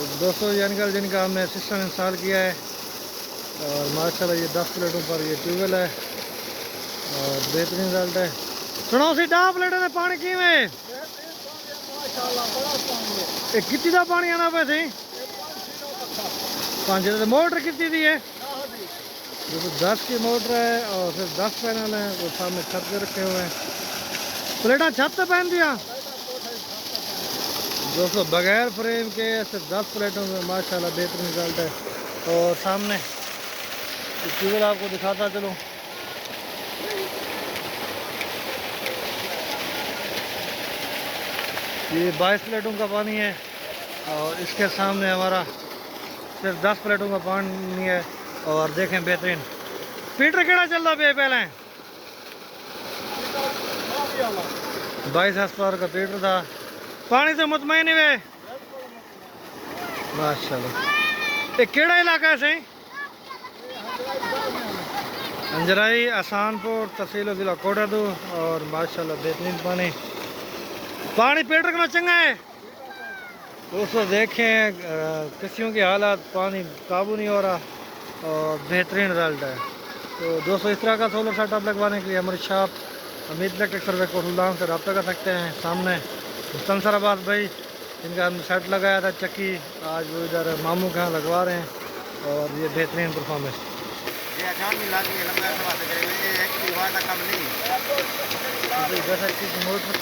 दोस्तों ये अंकल जिनका हमने सिस्टम इंस्टॉल किया है और माशाल्लाह ये 10 प्लेटों पर ये ट्यूबवेल है और बेहतरीन रिजल्ट है। सुनो सी 10 प्लेटों में पानी किमें कितनी का पानी आना पे थी 5 मोटर कितनी दी है जो तो 10 की मोटर है और फिर 10 पैनल हैं वो सामने छत पे रखे हुए हैं। प्लेटा छत पे पहन दिया दोस्तों बगैर फ्रेम के सिर्फ 10 प्लेटों में माशाल्लाह बेहतरीन रिजल्ट है। और सामने ट्यूबवेल आपको दिखाता चलो ये 22 प्लेटों का पानी है और इसके सामने हमारा सिर्फ 10 प्लेटों का पानी है। और देखें बेहतरीन पीटर केड़ा चल रहा पे पहले 22 हॉर्स पावर का पीटर था। पानी से मुतमईन है वे माशाल्लाह। ये केड़ा इलाका है सही अंजराई आसानपुर तहसील जिला कोटादू और माशाल्लाह बेहतरीन पानी पानी पीटर का चंगा है। दोस्तों देखें किस्तियों की हालत पानी काबू नहीं हो रहा और बेहतरीन रिजल्ट है। तो दोस्तों इस तरह का सोलर सेटअप लगवाने के लिए हमारी शॉप अमीर इलेक्ट्रिक सर्विस कोटुलदाम से रब्ता कर सकते हैं। सामने मुस्तनसर अब्बास भाई जिनका हमने सेट लगाया था चक्की आज वो इधर मामू के यहाँ लगवा रहे हैं और ये बेहतरीन परफॉर्मेंस मोटर